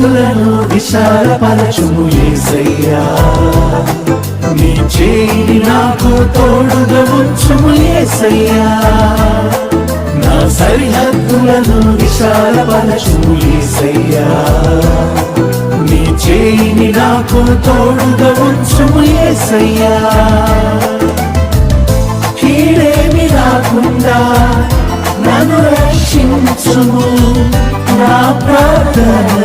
సరిహద్దులను విశాలపరచుము యేసయ్యా. నీ చేయి నాకు తోడుగా ఉంచుము యేసయ్యా. నా సరిహద్దులను విశాలపరచుము యేసయ్యా. నీ చేయి నాకు తోడుగా ఉంచుము యేసయ్యా. కీడేమి రాకుండా నన్ను రక్షించుము, నా ప్రార్థన